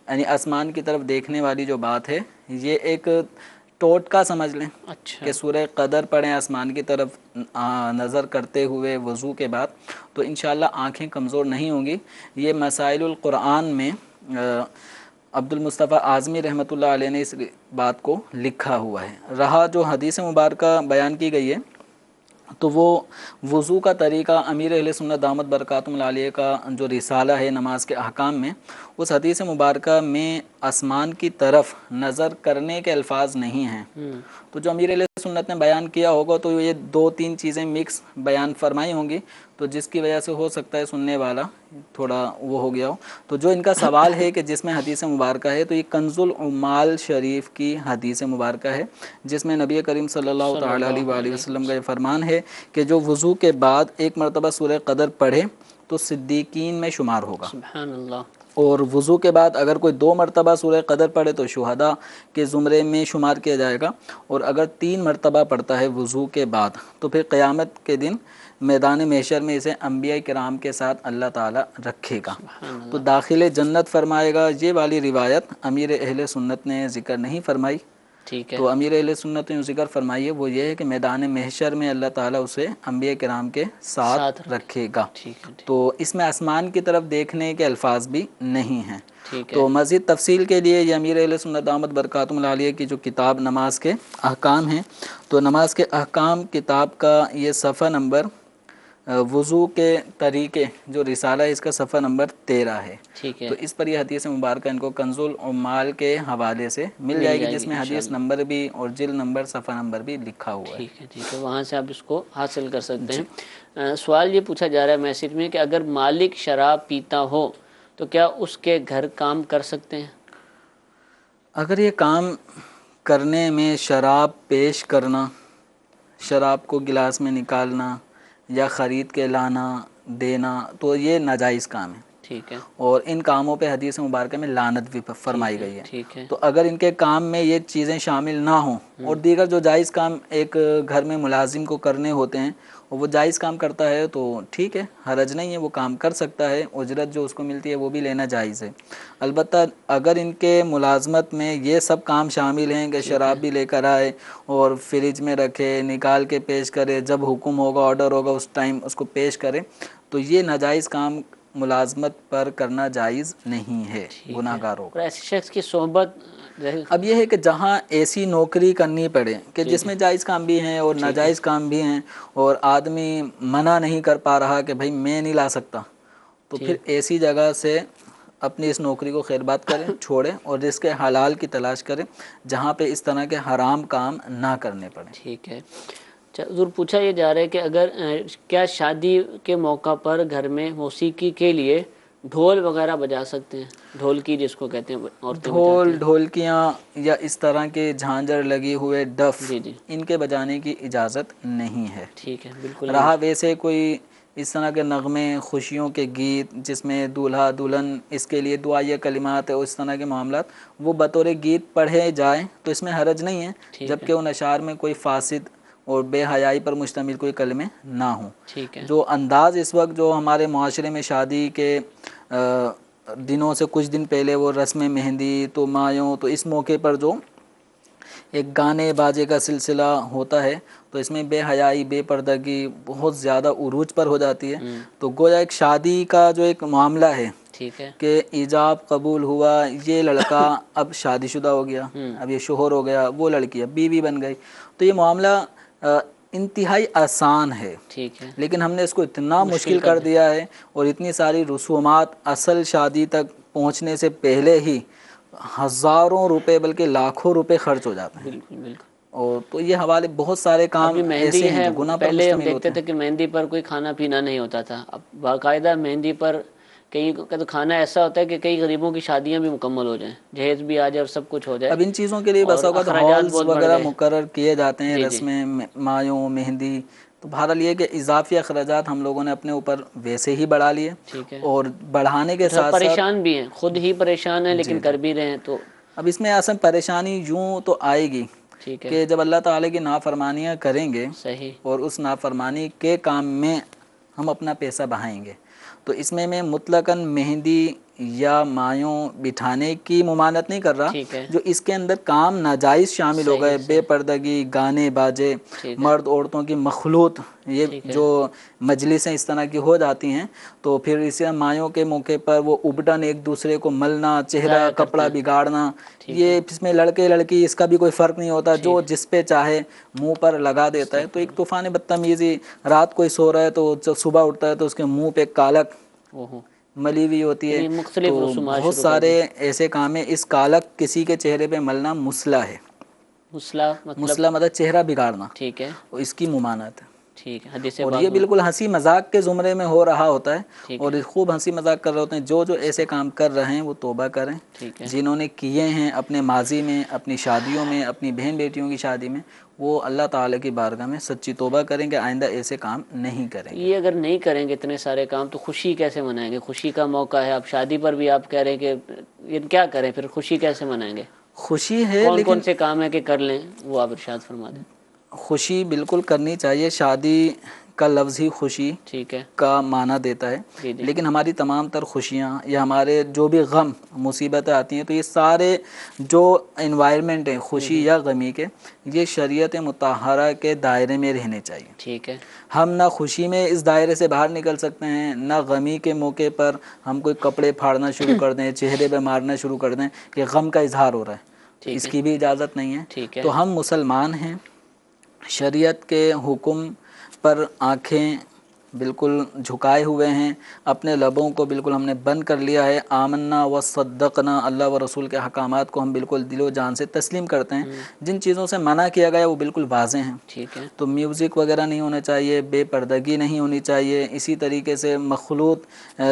یعنی آسمان کی طرف دیکھنے والی جو بات ہے یہ ایک ٹوٹکا سمجھ لیں اچھا کہ سورہ قدر پڑھیں آسمان کی طرف نظر کرتے ہوئے وضو کے بعد، تو انشاءاللہ آنکھیں کمزور نہیں ہوں گی۔ یہ مسائل القرآن میں عبد المصطفیٰ اعظمی رحمۃ اللہ علیہ نے اس بات کو لکھا ہوا ہے۔ رہا جو حدیث مبارکہ بیان کی گئی ہے تو وہ وضو کا طریقہ امیر اہل سنت دامت برکاتہم العالیہ کا جو رسالہ ہے نماز کے احکام میں، اس حدیث مبارکہ میں آسمان کی طرف نظر کرنے کے الفاظ نہیں ہیں۔ تو جو امیر اہل سنت نے بیان کیا ہوگا تو یہ 2-3 چیزیں مکس بیان فرمائی ہوں گی، تو جس کی وجہ سے ہو سکتا ہے سننے والا تھوڑا وہ ہو گیا ہو۔ تو جو ان کا سوال ہے کہ جس میں حدیث مبارکہ ہے، تو یہ کنز العمال شریف کی حدیث مبارکہ ہے، جس میں نبی کریم صلی اللہ تعالیٰ علیہ وآلہ وسلم کا یہ فرمان ہے کہ جو وضو کے بعد ایک مرتبہ سورہ قدر پڑھے تو صدیقین میں شمار ہوگا، سبحان اللہ۔ اور وضو کے بعد اگر کوئی 2 مرتبہ سورہ قدر پڑھے تو شہداء کے زمرے میں شمار کیا جائے گا، اور اگر 3 مرتبہ پڑھتا ہے وضو کے بعد تو پھر قیامت کے دن میدان محشر میں اسے انبیاء کرام کے ساتھ اللہ تعالیٰ رکھے گا، تو داخل جنت فرمائے گا۔ یہ والی روایت امیر اہل سنت نے ذکر نہیں فرمائی، ٹھیک ہے، تو امیر اہل سنت نے ذکر فرمائی ہے وہ یہ ہے کہ میدان محشر میں اللہ تعالیٰ اسے انبیاء کرام کے ساتھ رکھے گا۔ ٹھیک ہے، تو اس میں آسمان کی طرف دیکھنے کے الفاظ بھی نہیں ہیں۔ ٹھیک ہے، تو مزید تفصیل کے لیے یہ امیر اہل سنت دامت برکاتہم العالیہ کی جو کتاب نماز کے احکام ہیں، تو نماز کے احکام کتاب کا یہ صفحہ نمبر وضو کے طریقے جو رسالہ ہے اس کا صفحہ نمبر 13 ہے، ٹھیک ہے، تو اس پر یہ حدیث مبارکہ ان کو کنز العمال کے حوالے سے مل جائے گی، جس میں حدیث نمبر بھی اور جلد نمبر صفحہ نمبر بھی لکھا ہوا ہے۔ ٹھیک ہے، ٹھیک ہے، وہاں سے آپ اس کو حاصل کر سکتے ہیں۔ سوال یہ پوچھا جا رہا ہے میسج میں کہ اگر مالک شراب پیتا ہو تو کیا اس کے گھر کام کر سکتے ہیں؟ اگر یہ کام کرنے میں شراب پیش کرنا، شراب کو گلاس میں نکالنا یا خرید کے لانا دینا، تو یہ ناجائز کام ہے، ٹھیک ہے، اور ان کاموں پہ حدیث مبارکہ میں لعنت بھی فرمائی گئی ہے۔ ٹھیک ہے، تو اگر ان کے کام میں یہ چیزیں شامل نہ ہوں اور دیگر جو جائز کام ایک گھر میں ملازم کو کرنے ہوتے ہیں اور وہ جائز کام کرتا ہے تو ٹھیک ہے، حرج نہیں ہے، وہ کام کر سکتا ہے، اجرت جو اس کو ملتی ہے وہ بھی لینا جائز ہے۔ البتہ اگر ان کے ملازمت میں یہ سب کام شامل ہیں کہ شراب بھی لے کر آئے اور فریج میں رکھے، نکال کے پیش کرے، جب حکم ہوگا آرڈر ہوگا اس ٹائم اس کو پیش کرے، تو یہ ناجائز کام ملازمت پر کرنا جائز نہیں ہے، گناہ گار ہوگا۔ اور ایسے شخص کی صحبت اب یہ ہے کہ جہاں ایسی نوکری کرنی پڑے کہ جس میں جائز کام بھی ہیں اور ناجائز کام بھی ہیں، اور آدمی منع نہیں کر پا رہا کہ بھائی میں نہیں لا سکتا، تو پھر ایسی جگہ سے اپنی اس نوکری کو خیر بات کریں، چھوڑیں، اور رزق حلال کی تلاش کریں جہاں پہ اس طرح کے حرام کام نہ کرنے پڑیں۔ ٹھیک ہے۔ حضور پوچھا یہ جا رہا ہے کہ اگر کیا شادی کے موقع پر گھر میں موسیقی کے لیے ڈھول وغیرہ بجا سکتے ہیں؟ ڈھولکی جس کو کہتے ہیں عورتیں ڈھول، ڈھولکیاں یا اس طرح کے جھانجر لگے ہوئے ڈف، جی جی، ان کے بجانے کی اجازت نہیں ہے۔ ٹھیک ہے، بالکل۔ رہا ویسے کوئی اس طرح کے نغمے، خوشیوں کے گیت جس میں دولہا دلہن اس کے لیے دعائیہ کلمات ہے، اس طرح کے معاملات وہ بطور گیت پڑھے جائیں تو اس میں حرج نہیں ہے، جبکہ ان اشعار میں کوئی فاسد اور بے حیائی پر مشتمل کوئی کلمے نہ ہوں۔ ٹھیک ہے، جو انداز اس وقت جو ہمارے معاشرے میں شادی کے دنوں سے کچھ دن پہلے وہ رسم مہندی تو مایوں، تو اس موقع پر جو ایک گانے باجے کا سلسلہ ہوتا ہے تو اس میں بے حیائی، بے پردگی بہت زیادہ عروج پر ہو جاتی ہے، تو گویا ایک شادی کا جو ایک معاملہ ہے ٹھیک ہے، کہ ایجاب قبول ہوا، یہ لڑکا اب شادی شدہ ہو گیا، اب یہ شوہر ہو گیا، وہ لڑکی اب بیوی بن گئی، تو یہ معاملہ انتہائی آسان ہے، ٹھیک ہے، لیکن ہم نے اس کو اتنا مشکل کر دیا ہے اور اتنی ساری رسومات اصل شادی تک پہنچنے سے پہلے ہی ہزاروں روپے بلکہ لاکھوں روپے خرچ ہو جاتے ہیں۔ بالکل بالکل۔ اور تو یہ حوالے بہت سارے کام ابھی مہندی ایسے ہیں ہے، جو گناہ پر پہلے ہم مشتمل ہوتے دیکھتے تھے کہ مہندی پر کوئی کھانا پینا نہیں ہوتا تھا، اب باقاعدہ مہندی پر کئی تو کھانا ایسا ہوتا ہے کہ کئی غریبوں کی شادیاں بھی مکمل ہو جائیں، جہیز بھی آ جائے اور سب کچھ ہو جائے۔ اب ان چیزوں کے لیے بس اوقات ہالز وغیرہ مقرر کیے جاتے ہیں، رسمیں، مایوں، مہندی، تو بہرحال یہ کہ اضافی اخراجات ہم لوگوں نے اپنے اوپر ویسے ہی بڑھا لیے، ٹھیک ہے، اور بڑھانے کے ساتھ پریشان بھی ہیں، خود ہی پریشان ہیں لیکن کر بھی رہے ہیں۔ تو اب اس میں اصل پریشانی یوں تو آئے گی ٹھیک ہے کہ جب اللہ تعالیٰ کی نافرمانیاں کریں گے صحیح، اور اس نافرمانی کے کام میں ہم اپنا پیسہ بہائیں گے، تو اس میں مطلقاً مہندی یا مایوں بٹھانے کی ممانعت نہیں کر رہا، ٹھیک ہے، جو اس کے اندر کام ناجائز شامل ہو گئے، بے پردگی، گانے باجے، مرد عورتوں کی مخلوط، یہ جو مجلسیں اس طرح کی ہو جاتی ہیں، تو پھر اسی مایوں کے موقع پر وہ ابٹن ایک دوسرے کو ملنا، چہرہ کپڑا بگاڑنا، یہ اس میں لڑکے لڑکی اس کا بھی کوئی فرق نہیں ہوتا، جو جس پہ چاہے منہ پر لگا دیتا ہے، تو ایک طوفان بدتمیزی، رات کوئی سو رہا ہے تو صبح اٹھتا ہے تو اس کے منہ پہ کالک ملی ہوئی ہوتی ہے، مختلف تو رسومات بہت سارے ایسے کام ہیں۔ اس کالک کسی کے چہرے پہ ملنا مسلح ہے، مسلح مطلب چہرہ بگاڑنا، ٹھیک ہے، اس کی ممانعت ہے، ٹھیک ہے، حدیث اور پاک یہ میں بالکل ہنسی مذاق کے زمرے میں ہو رہا ہوتا ہے، ٹھیک اور خوب ہنسی مذاق کر رہے ہوتے ہیں۔ جو ایسے کام کر رہے ہیں وہ توبہ کریں، ٹھیک ہے، جنہوں نے کیے ہیں اپنے ماضی میں، اپنی شادیوں میں، اپنی بہن بیٹیوں کی شادی میں، وہ اللہ تعالیٰ کی بارگاہ میں سچی توبہ کریں گے، آئندہ ایسے کام نہیں کریں گے۔ یہ اگر نہیں کریں گے اتنے سارے کام تو خوشی کیسے منائیں گے؟ خوشی کا موقع ہے، اب شادی پر بھی آپ کہہ رہے ہیں کہ یہ کیا کریں، پھر خوشی کیسے منائیں گے؟ خوشی ہے، کون لیکن کون سے کام ہے کہ کر لیں، وہ آپ ارشاد فرما دیں۔ خوشی بالکل کرنی چاہیے، شادی کا لفظ ہی خوشی ٹھیک ہے، کا معنی دیتا ہے، جی جی، لیکن ہماری تمام تر خوشیاں یا ہمارے جو بھی غم مصیبتیں آتی ہیں، تو یہ سارے جو انوائرمنٹ ہیں خوشی یا غمی کے، یہ شریعت مطہرہ کے دائرے میں رہنے چاہیے۔ ٹھیک ہے، ہم نہ خوشی میں اس دائرے سے باہر نکل سکتے ہیں، نہ غمی کے موقع پر ہم کوئی کپڑے پھاڑنا شروع کر دیں، چہرے پہ مارنا شروع کر دیں کہ غم کا اظہار ہو رہا ہے، ٹھیک اس ہے، کی بھی اجازت نہیں ہے۔ ٹھیک ہے، تو ہم مسلمان ہیں، شریعت کے حکم پر آنکھیں بالکل جھکائے ہوئے ہیں، اپنے لبوں کو بالکل ہم نے بند کر لیا ہے، آمنا و صدقنا، اللہ و رسول کے احکامات کو ہم بالکل دل و جان سے تسلیم کرتے ہیں۔ جن چیزوں سے منع کیا گیا وہ بالکل واضح ہیں، ٹھیک ہے، تو میوزک وغیرہ نہیں ہونا چاہیے، بے پردگی نہیں ہونی چاہیے، اسی طریقے سے مخلوط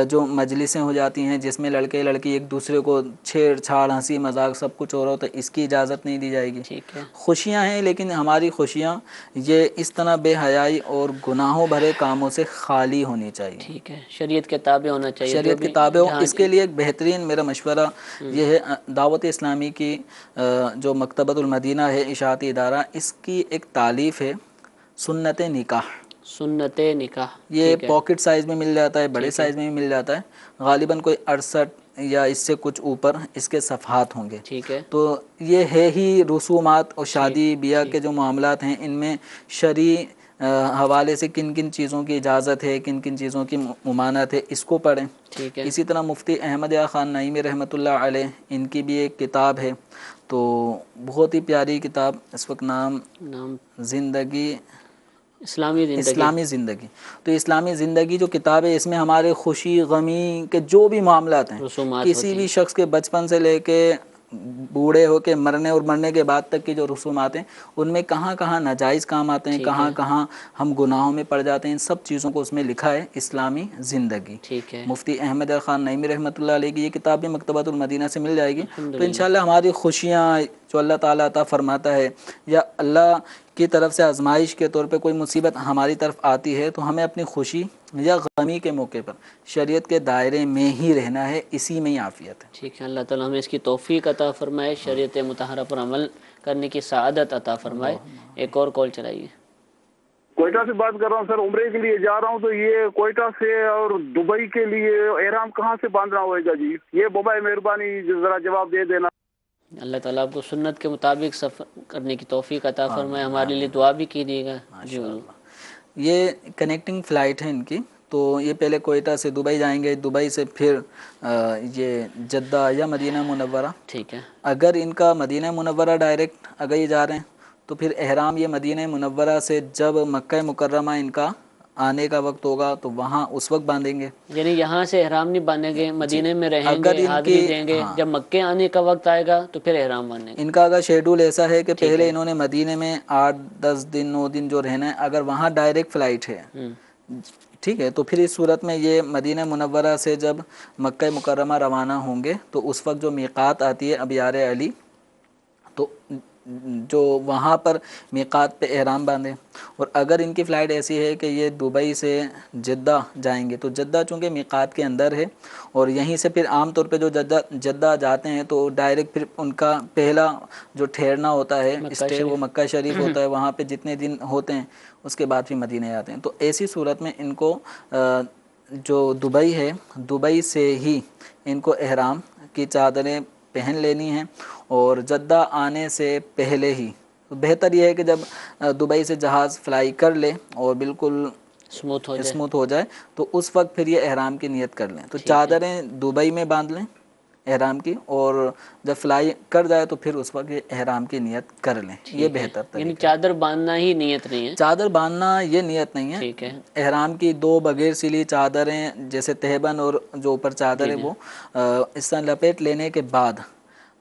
جو مجلسیں ہو جاتی ہیں جس میں لڑکے لڑکی ایک دوسرے کو چھیڑ چھاڑ، ہنسی مذاق سب کچھ ہو رہا ہوتا ہے، اس کی اجازت نہیں دی جائے گی۔ ٹھیک ہے، خوشیاں ہیں، لیکن ہماری خوشیاں یہ اس طرح بے حیائی اور گناہوں بھرے کاموں سے خالی ہونی چاہیے، ٹھیک ہے، شریعت کے تابع ہونا چاہیے، جو شریعت بھی کتابیں ہوں۔ جہاں اس کے لیے ایک بہترین میرا مشورہ یہ ہے، دعوت اسلامی کی جو مکتبۃ المدینہ ہے اشاعتی ادارہ، اس کی ایک تالیف ہے سنت نکاح، سنت نکاح، یہ ٹھیک ہے، پاکٹ سائز میں مل جاتا ہے، بڑے ٹھیک ہے، سائز میں بھی مل جاتا ہے، غالباً کوئی 68 یا اس سے کچھ اوپر اس کے صفحات ہوں گے۔ ٹھیک ہے، تو یہ ہے ہی رسومات اور ٹھیک شادی بیاہ ٹھیک کے جو معاملات ہیں، ان میں شرعی حوالے سے کن کن چیزوں کی اجازت ہے، کن کن چیزوں کی ممانعت ہے، اس کو پڑھیں۔ ٹھیک ہے، اسی طرح مفتی احمد یا خان نعیمی رحمۃ اللہ علیہ، ان کی بھی ایک کتاب ہے، تو بہت ہی پیاری کتاب، اس وقت نام زندگی، اسلامی زندگی۔ تو اسلامی زندگی جو کتاب ہے، اس میں ہمارے خوشی غمی کے جو بھی معاملات ہیں، رسومات کسی ہوتی بھی ہیں، شخص کے بچپن سے لے کے بوڑھے ہو کے مرنے اور مرنے کے بعد تک کی جو رسومات ہیں، ان میں کہاں کہاں ناجائز کام آتے ہیں، ٹھیک کہاں ہے، کہاں ہم گناہوں میں پڑ جاتے ہیں، ان سب چیزوں کو اس میں لکھا ہے، اسلامی زندگی۔ ٹھیک ہے، مفتی احمد خان نعیمی رحمۃ اللہ علیہ کی یہ کتاب بھی مکتبۃ المدینہ سے مل جائے گی۔ تو الحمدللہ، انشاءاللہ ہماری خوشیاں جو اللہ تعالیٰ عطا فرماتا ہے، یا اللہ کی طرف سے آزمائش کے طور پہ کوئی مصیبت ہماری طرف آتی ہے، تو ہمیں اپنی خوشی یا غمی کے موقع پر شریعت کے دائرے میں ہی رہنا ہے، اسی میں ہی عافیت ہے۔ ٹھیک ہے، اللہ تعالیٰ ہمیں اس کی توفیق عطا فرمائے، شریعت مطہرہ پر عمل کرنے کی سعادت عطا فرمائے۔ ایک اور کال چلائیے۔ کوئٹہ سے بات کر رہا ہوں سر، عمرے کے لیے جا رہا ہوں، تو یہ کوئٹہ سے اور دبئی کے لیے احرام کہاں سے باندھنا ہوئے گا جی؟ یہ بابا مہربانی ذرا جواب دے دینا۔ اللہ تعالیٰ آپ کو سنت کے مطابق سفر کرنے کی توفیق عطا فرمائے، ہمارے لیے دعا بھی کیجیے گا۔ جی یہ کنیکٹنگ فلائٹ ہے ان کی، تو یہ پہلے کوئٹہ سے دبئی جائیں گے، دبئی سے پھر یہ جدہ یا مدینہ منورہ۔ ٹھیک ہے، اگر ان کا مدینہ منورہ ڈائریکٹ اگر یہ جا رہے ہیں، تو پھر احرام یہ مدینہ منورہ سے جب مکہ مکرمہ ان کا آنے کا وقت ہوگا تو وہاں اس وقت باندھیں گے، یعنی یہاں سے احرام نہیں باندھیں گے، مدینے میں رہیں اگر گے، ان حاضری کی دیں گے، جب مکے آنے کا وقت آئے گا تو پھر احرام باندھیں گے۔ ان کا اگر شیڈول ایسا ہے کہ ٹھیک پہلے ہے، انہوں نے مدینے میں 8-10 دن 9 دن جو رہنا ہے، اگر وہاں ڈائریکٹ فلائٹ ہے، ٹھیک ہے، تو پھر اس صورت میں یہ مدینہ منورہ سے جب مکہ مکرمہ روانہ ہوں گے تو اس وقت جو میقات آتی ہے ابیار علی، تو جو وہاں پر میقات پہ احرام باندھیں۔ اور اگر ان کی فلائٹ ایسی ہے کہ یہ دبئی سے جدہ جائیں گے، تو جدہ چونکہ میقات کے اندر ہے، اور یہیں سے پھر عام طور پہ جو جدہ جاتے ہیں تو ڈائریکٹ پھر ان کا پہلا جو ٹھہرنا ہوتا ہے اسٹے وہ مکہ شریف ہوتا ہے، وہاں پہ جتنے دن ہوتے ہیں اس کے بعد پھر مدینہ آتے ہیں۔ تو ایسی صورت میں ان کو جو دبئی ہے، دبئی سے ہی ان کو احرام کی چادریں پہن لینی ہیں، اور جدہ آنے سے پہلے ہی بہتر یہ ہے کہ جب دبئی سے جہاز فلائی کر لے اور بالکل اسموتھ ہو جائے تو اس وقت پھر یہ احرام کی نیت کر لیں. تو چادریں دبئی میں باندھ لیں احرام کی، اور جب فلائی کر جائے تو پھر اس وقت یہ احرام کی نیت کر لیں. یہ بہتر طریقہ. یعنی چادر باندھنا ہی نیت نہیں ہے، چادر باندھنا یہ نیت نہیں ہے. ٹھیک ہے. احرام کی 2 بغیر سلی چادریں جیسے تہبند اور جو اوپر چادر ہے وہ اس طرح لپیٹ لینے کے بعد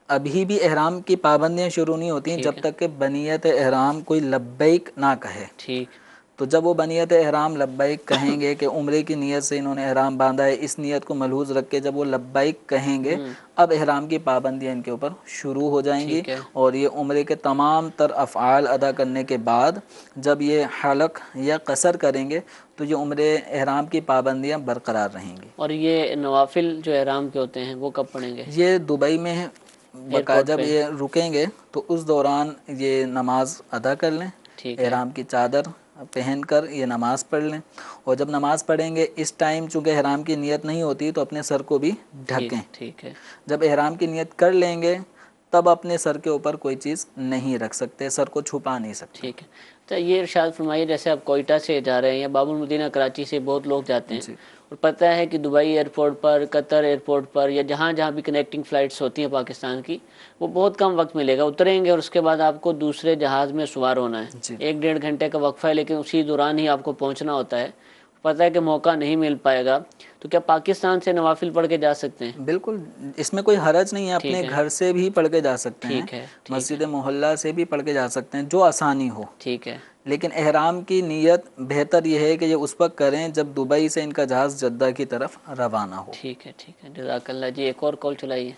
ابھی بھی احرام کی پابندیاں شروع نہیں ہوتی ہیں جب تک کہ بنیت احرام کوئی لبیک نہ کہے. ٹھیک. تو جب وہ بنیت احرام لبیک کہیں گے کہ عمرے کی نیت سے انہوں نے احرام باندھا ہے، اس نیت کو ملحوظ رکھ کے جب وہ لبیک کہیں گے اب احرام کی پابندیاں ان کے اوپر شروع ہو جائیں گی. اور یہ عمرے کے تمام تر افعال ادا کرنے کے بعد جب یہ حلق یا قصر کریں گے تو یہ عمرے احرام کی پابندیاں برقرار رہیں گی. اور یہ نوافل جو احرام کے ہوتے ہیں وہ کب پڑھیں گے؟ یہ دبئی میں جب یہ رکیں گے تو اس دوران یہ نماز ادا کر لیں، احرام کی چادر پہن کر یہ نماز پڑھ لیں. اور جب نماز پڑھیں گے اس ٹائم چونکہ احرام کی نیت نہیں ہوتی تو اپنے سر کو بھی ڈھکیں. ٹھیک ہے. جب احرام کی نیت کر لیں گے تب اپنے سر کے اوپر کوئی چیز نہیں رکھ سکتے، سر کو چھپا نہیں سکتے. ٹھیک ہے. تو یہ ارشاد فرمائیے جیسے آپ کوئٹہ سے جا رہے ہیں یا باب المدینہ کراچی سے بہت لوگ جاتے ہیں اور پتہ ہے کہ دبئی ایئرپورٹ پر، قطر ایئرپورٹ پر یا جہاں جہاں بھی کنیکٹنگ فلائٹس ہوتی ہیں پاکستان کی، وہ بہت کم وقت ملے گا. اتریں گے اور اس کے بعد آپ کو دوسرے جہاز میں سوار ہونا ہے. 1-1.5 گھنٹے کا وقفہ ہے لیکن اسی دوران ہی آپ کو پہنچنا ہوتا ہے. پتہ ہے کہ موقع نہیں مل پائے گا تو کیا پاکستان سے نوافل پڑھ کے جا سکتے ہیں؟ بالکل، اس میں کوئی حرج نہیں ہے. اپنے گھر سے بھی پڑھ کے جا سکتے ہیں، مسجد محلہ سے بھی پڑھ کے جا سکتے ہیں، جو آسانی ہو. ٹھیک ہے. لیکن احرام کی نیت بہتر یہ ہے کہ یہ اس وقت کریں جب دبئی سے ان کا جہاز جدہ کی طرف روانہ ہو. ٹھیک ہے. ٹھیک ہے، جزاک اللہ. جی ایک اور کال چلائیے.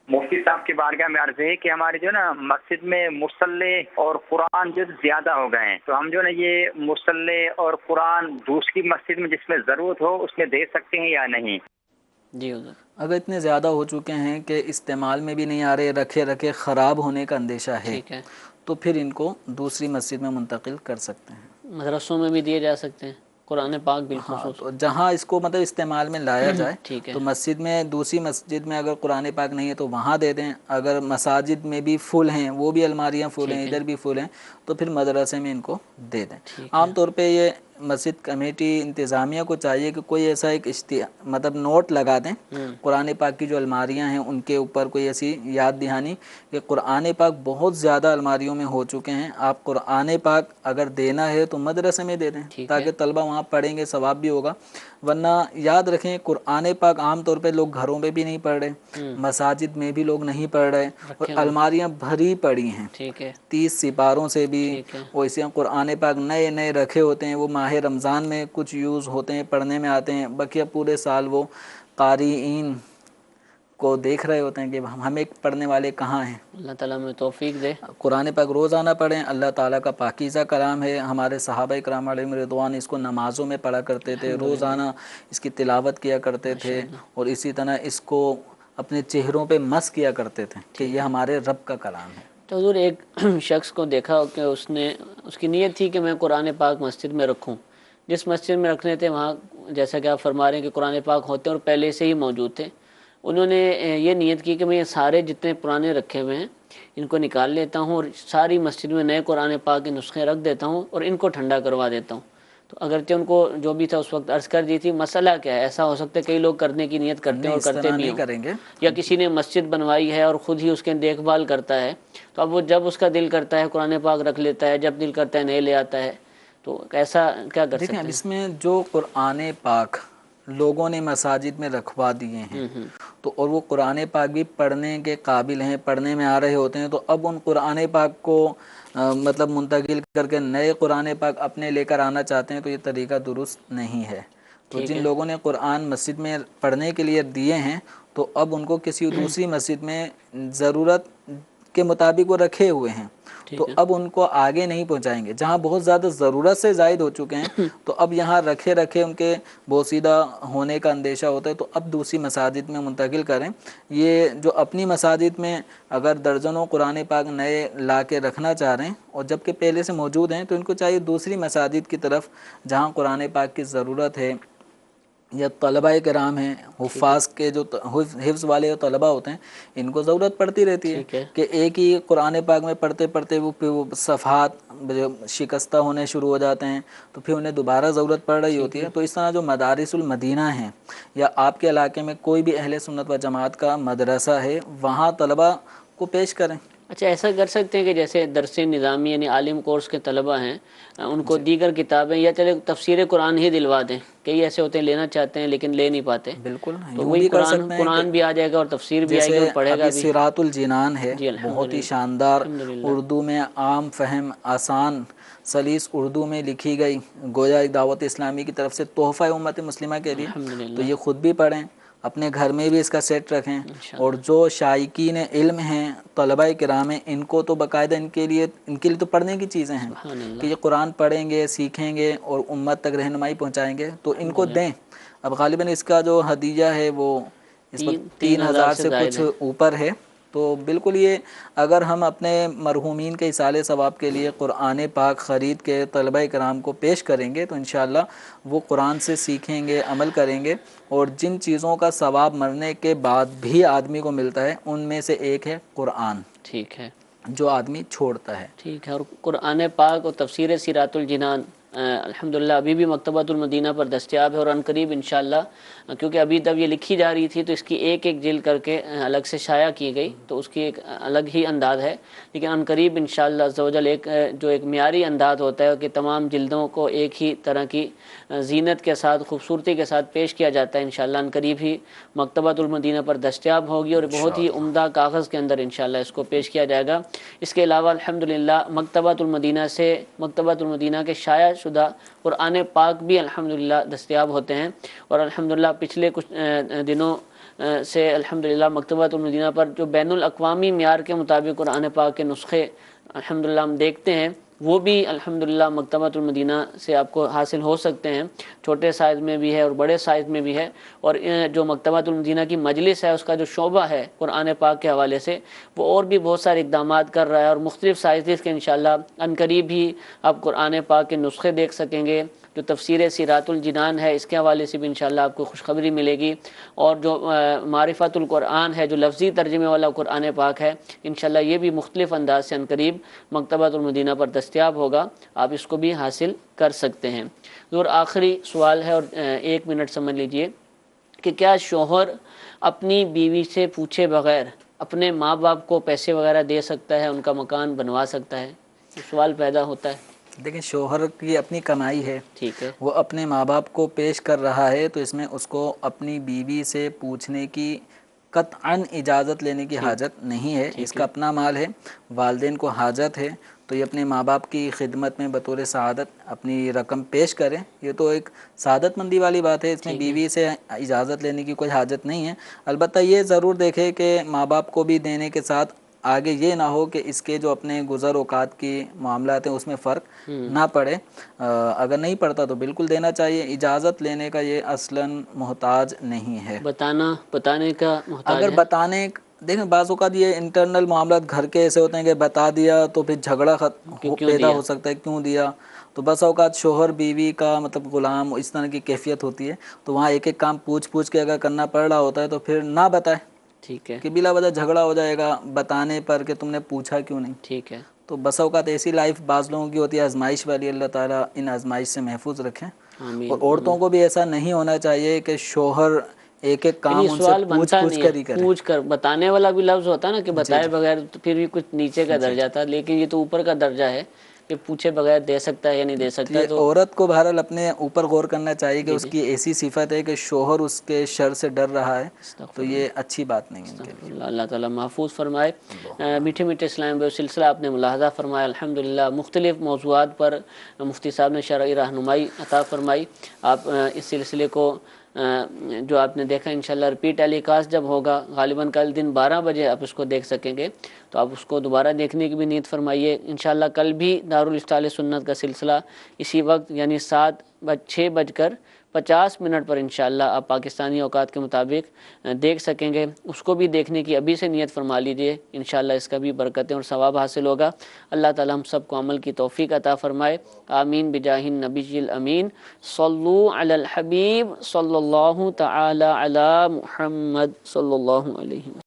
مفتی صاحب کی بارگاہ میں عرض ہے کہ ہمارے جو نا مسجد میں مصلی اور قرآن جو زیادہ ہو گئے ہیں، تو ہم جو نا یہ مصلی اور قرآن دوسری مسجد میں جس میں ضرورت ہو اس میں دے سکتے ہیں یا نہیں؟ جی حضور. اگر اتنے زیادہ ہو چکے ہیں کہ استعمال میں بھی نہیں آ رہے، رکھے رکھے خراب ہونے کا اندیشہ ہے تو پھر ان کو دوسری مسجد میں منتقل کر سکتے ہیں. مدرسوں میں بھی دیے جا سکتے ہیں قرآن پاک بالخصوص. تو جہاں اس کو مطلب استعمال میں لایا جائے تو مسجد میں، دوسری مسجد میں اگر قرآن پاک نہیں ہے تو وہاں دے دیں. اگر مساجد میں بھی فل ہیں، وہ بھی الماریاں فل ہیں، ادھر بھی فل ہیں، تو پھر مدرسے میں ان کو دے دیں. عام طور پہ یہ مسجد کمیٹی انتظامیہ کو چاہیے کہ کوئی ایسا ایک مطلب نوٹ لگا دیں قرآن پاک کی جو الماریاں ہیں ان کے اوپر، کوئی ایسی یاد دہانی کہ قرآن پاک بہت زیادہ الماریوں میں ہو چکے ہیں، آپ قرآن پاک اگر دینا ہے تو مدرسے میں دے دیں تاکہ طلبہ وہاں پڑھیں گے، ثواب بھی ہوگا. ورنہ یاد رکھیں قرآن پاک عام طور پہ لوگ گھروں میں بھی نہیں پڑھ رہے، مساجد میں بھی لوگ نہیں پڑھ رہے، اور الماریاں بھری پڑی ہیں 30 سپاروں سے بھی. وہ اسی قرآن پاک نئے نئے رکھے ہوتے ہیں، وہ ماہ رمضان میں کچھ یوز ہوتے ہیں، پڑھنے میں آتے ہیں، بقیہ پورے سال وہ قارئین کو دیکھ رہے ہوتے ہیں کہ ہمیں پڑھنے والے کہاں ہیں. اللہ تعالیٰ میں توفیق دے. قرآن پاک روزانہ پڑھیں، اللہ تعالیٰ کا پاکیزہ کلام ہے. ہمارے صحابہ کرام علیہم رضوان اس کو نمازوں میں پڑھا کرتے تھے، روزانہ اس کی تلاوت کیا کرتے تھے، اور اسی طرح اس کو اپنے چہروں پہ مس کیا کرتے تھے کہ یہ ہمارے رب کا کلام ہے. تو حضور ایک شخص کو دیکھا کہ اس کی نیت تھی کہ میں قرآن پاک مسجد میں رکھوں. جس مسجد میں رکھنے تھے وہاں جیسا کہ آپ فرما رہے ہیں کہ قرآن پاک ہوتے ہیں اور پہلے سے ہی موجود تھے. انہوں نے یہ نیت کی کہ میں یہ سارے جتنے پرانے رکھے ہوئے ہیں ان کو نکال لیتا ہوں اور ساری مسجد میں نئے قرآن پاک کے نسخے رکھ دیتا ہوں اور ان کو ٹھنڈا کروا دیتا ہوں. تو اگرچہ ان کو جو بھی تھا اس وقت عرض کر دی تھی مسئلہ کیا ہے. ایسا ہو سکتا ہے کئی لوگ کرنے کی نیت کرتے ہیں اور کرتے بھی ہوں، یا کسی نے مسجد بنوائی ہے اور خود ہی اس کے دیکھ بھال کرتا ہے، تو اب وہ جب اس کا دل کرتا ہے قرآن پاک رکھ لیتا ہے، جب دل کرتا ہے نئے لے آتا ہے. تو ایسا کیا کر سکتے ہیں؟ اس میں جو قرآن پاک لوگوں نے مساجد میں رکھوا دیے ہیں تو اور وہ قرآن پاک بھی پڑھنے کے قابل ہیں، پڑھنے میں آ رہے ہوتے ہیں، تو اب ان قرآن پاک کو مطلب منتقل کر کے نئے قرآن پاک اپنے لے کر آنا چاہتے ہیں تو یہ طریقہ درست نہیں ہے. تو جن لوگوں نے قرآن مسجد میں پڑھنے کے لیے دیے ہیں تو اب ان کو کسی دوسری مسجد میں ضرورت کے مطابق وہ رکھے ہوئے ہیں تو اب ان کو آگے نہیں پہنچائیں گے. جہاں بہت زیادہ ضرورت سے زائد ہو چکے ہیں تو اب یہاں رکھے رکھے ان کے بوسیدہ ہونے کا اندیشہ ہوتا ہے، تو اب دوسری مساجد میں منتقل کریں. یہ جو اپنی مساجد میں اگر درجنوں قرآن پاک نئے لا کے رکھنا چاہ رہے ہیں اور جب کہ پہلے سے موجود ہیں تو ان کو چاہیے دوسری مساجد کی طرف جہاں قرآن پاک کی ضرورت ہے یا طلباء کرام ہیں، حفاظ کے جو حفظ والے جو طلباء ہوتے ہیں، ان کو ضرورت پڑتی رہتی ہے کہ ایک ہی قرآن پاک میں پڑھتے پڑھتے وہ صفحات شکستہ ہونے شروع ہو جاتے ہیں، تو پھر انہیں دوبارہ ضرورت پڑ رہی ہوتی ہے۔ تو اس طرح جو مدارس المدینہ ہیں یا آپ کے علاقے میں کوئی بھی اہل سنت و جماعت کا مدرسہ ہے، وہاں طلباء کو پیش کریں۔ اچھا، ایسا کر سکتے ہیں کہ جیسے درس نظامی یعنی عالم کورس کے طلبہ ہیں، ان کو دیگر کتابیں یا چلے تفسیر قرآن ہی دلوا دیں، کئی ایسے ہوتے ہیں لینا چاہتے ہیں لیکن لے نہیں پاتے، بالکل تو وہی قرآن بھی آ جائے گا اور تفسیر بھی آئے گی اور پڑھے گا بھی۔ صراط الجنان ہے، جی بہت ہی شاندار اردو میں عام فہم آسان سلیس اردو میں لکھی گئی، گویا ایک دعوت اسلامی کی طرف سے تحفہ امت مسلمہ کے لیے، تو یہ خود بھی پڑھیں، اپنے گھر میں بھی اس کا سیٹ رکھیں، اور جو شائقین علم ہیں طلباء کرام ہیں، ان کو تو باقاعدہ ان کے لیے تو پڑھنے کی چیزیں ہیں کہ یہ قرآن پڑھیں گے، سیکھیں گے اور امت تک رہنمائی پہنچائیں گے، تو ان کو دیں۔ اب غالباً اس کا جو ہدیہ ہے وہ اس وقت 3000 سے کچھ اوپر ہے، تو بالکل یہ اگر ہم اپنے مرحومین کے اصالہ ثواب کے لیے قرآن پاک خرید کے طلباء کرام کو پیش کریں گے تو انشاءاللہ وہ قرآن سے سیکھیں گے، عمل کریں گے، اور جن چیزوں کا ثواب مرنے کے بعد بھی آدمی کو ملتا ہے ان میں سے ایک ہے قرآن، ٹھیک ہے، جو آدمی چھوڑتا ہے۔ ٹھیک ہے، اور قرآن پاک اور تفسیر سیرات الجنان الحمدللہ ابھی بھی مکتبۃ المدینہ پر دستیاب ہے، اور عنقریب انشاءاللہ، کیونکہ ابھی تب یہ لکھی جا رہی تھی تو اس کی ایک ایک جلد کر کے الگ سے شائع کی گئی، تو اس کی ایک الگ ہی انداز ہے، لیکن عنقریب انشاءاللہ عز و جل ایک معیاری انداز ہوتا ہے کہ تمام جلدوں کو ایک ہی طرح کی زینت کے ساتھ، خوبصورتی کے ساتھ پیش کیا جاتا ہے، انشاءاللہ عنقریب ہی مکتبۃ المدینہ پر دستیاب ہوگی، اور بہت ہی عمدہ کاغذ کے اندر انشاءاللہ اس کو پیش کیا جائے گا۔ اس کے علاوہ الحمدللہ مکتبۃ المدینہ کے شائع شدہ قرآن پاک بھی الحمدللہ دستیاب ہوتے ہیں، اور الحمدللہ پچھلے کچھ دنوں سے الحمدللہ مکتبۃ المدینہ پر جو بین الاقوامی معیار کے مطابق قرآن پاک کے نسخے الحمدللہ ہم دیکھتے ہیں، وہ بھی الحمدللہ مکتبۃ المدینہ سے آپ کو حاصل ہو سکتے ہیں، چھوٹے سائز میں بھی ہے اور بڑے سائز میں بھی ہے، اور جو مکتبۃ المدینہ کی مجلس ہے اس کا جو شعبہ ہے قرآن پاک کے حوالے سے، وہ اور بھی بہت سارے اقدامات کر رہا ہے، اور مختلف سائزز کے انشاءاللہ عنقریب ہی آپ قرآن پاک کے نسخے دیکھ سکیں گے۔ جو تفسیر سیرات الجنان ہے اس کے حوالے سے بھی انشاءاللہ آپ کو خوشخبری ملے گی، اور جو معرفت القرآن ہے جو لفظی ترجمے والا قرآن پاک ہے انشاءاللہ یہ بھی مختلف انداز سے عنقریب مکتبۃ المدینہ پر دستیاب ہوگا، آپ اس کو بھی حاصل کر سکتے ہیں۔ اور آخری سوال ہے، اور 1 منٹ سمجھ لیجئے کہ کیا شوہر اپنی بیوی سے پوچھے بغیر اپنے ماں باپ کو پیسے وغیرہ دے سکتا ہے، ان کا مکان بنوا سکتا ہے؟ سوال پیدا ہوتا ہے۔ دیکھیں، شوہر کی اپنی کمائی ہے، ٹھیک ہے، وہ اپنے ماں باپ کو پیش کر رہا ہے، تو اس میں اس کو اپنی بیوی سے پوچھنے کی قطعاً اجازت لینے کی حاجت نہیں ہے، اس کا اپنا مال ہے، والدین کو حاجت ہے تو یہ اپنے ماں باپ کی خدمت میں بطور سعادت اپنی رقم پیش کریں، یہ تو ایک سعادت مندی والی بات ہے، اس میں بیوی سے اجازت لینے کی کوئی حاجت نہیں ہے۔ البتہ یہ ضرور دیکھے کہ ماں باپ کو بھی دینے کے ساتھ آگے یہ نہ ہو کہ اس کے جو اپنے گزر اوقات کی معاملات ہیں اس میں فرق نہ پڑے، اگر نہیں پڑتا تو بالکل دینا چاہیے، اجازت لینے کا یہ اصلاً محتاج نہیں ہے، بتانے کا محتاج اگر ہے۔ بتانے دیکھیں بعض اوقات یہ انٹرنل معاملات گھر کے ایسے ہوتے ہیں کہ بتا دیا تو پھر جھگڑا پیدا ہو سکتا ہے، کیوں دیا، تو بس اوقات شوہر بیوی کا مطلب غلام اس طرح کی کیفیت ہوتی ہے، تو وہاں ایک ایک کام پوچھ کے اگر کرنا پڑ رہا ہوتا ہے تو پھر نہ بتائے، ٹھیک ہے، کہ بلا وجہ جھگڑا ہو جائے گا بتانے پر کہ تم نے پوچھا کیوں نہیں، ٹھیک ہے، تو بس اوقات ایسی لائف بعض لوگوں کی ہوتی ہے آزمائش والی، اللہ تعالیٰ ان آزمائش سے محفوظ رکھیں۔ آمین۔ اور عورتوں کو بھی ایسا نہیں ہونا چاہیے کہ شوہر ایک ایک کام ان سے سوال پوچھ بنتا نہیں کر ہی ہے، کرے، پوچھ کر بتانے والا بھی لفظ ہوتا ہے نا کہ بتائے بغیر، تو پھر بھی کچھ نیچے کا درجہ تھا، لیکن یہ تو اوپر کا درجہ ہے کہ پوچھے بغیر دے سکتا ہے یا نہیں دے سکتا، یہ تو عورت کو بہرحال اپنے اوپر غور کرنا چاہیے کہ اس کی ایسی صفت ہے کہ شوہر اس کے شر سے ڈر رہا ہے، تو یہ اچھی بات نہیں ہے ان کے لیے۔ اللہ تعالیٰ محفوظ فرمائے۔ میٹھے میٹھے اسلام بھائی، سلسلہ آپ نے ملاحظہ فرمایا، الحمدللہ مختلف موضوعات پر مفتی صاحب نے شرعی رہنمائی عطا فرمائی۔ آپ اس سلسلے کو جو آپ نے دیکھا انشاءاللہ ریپیٹ ٹیلی کاسٹ جب ہوگا غالباً کل دن 12 بجے آپ اس کو دیکھ سکیں گے، تو آپ اس کو دوبارہ دیکھنے کی بھی نیت فرمائیے۔ انشاءاللہ کل بھی دارالافتا سنت کا سلسلہ اسی وقت یعنی 6:55 50 منٹ پر انشاءاللہ آپ پاکستانی اوقات کے مطابق دیکھ سکیں گے. اس کو بھی دیکھنے کی ابھی سے نیت فرما لیجئے، انشاءاللہ اس کا بھی برکتیں اور ثواب حاصل ہوگا. اللہ تعالی ہم سب کو عمل کی توفیق عطا فرمائے. آمین بجاہ النبی الامین. صلو علی الحبیب صلی اللہ تعالی علی محمد صلی اللہ علیہ وسلم.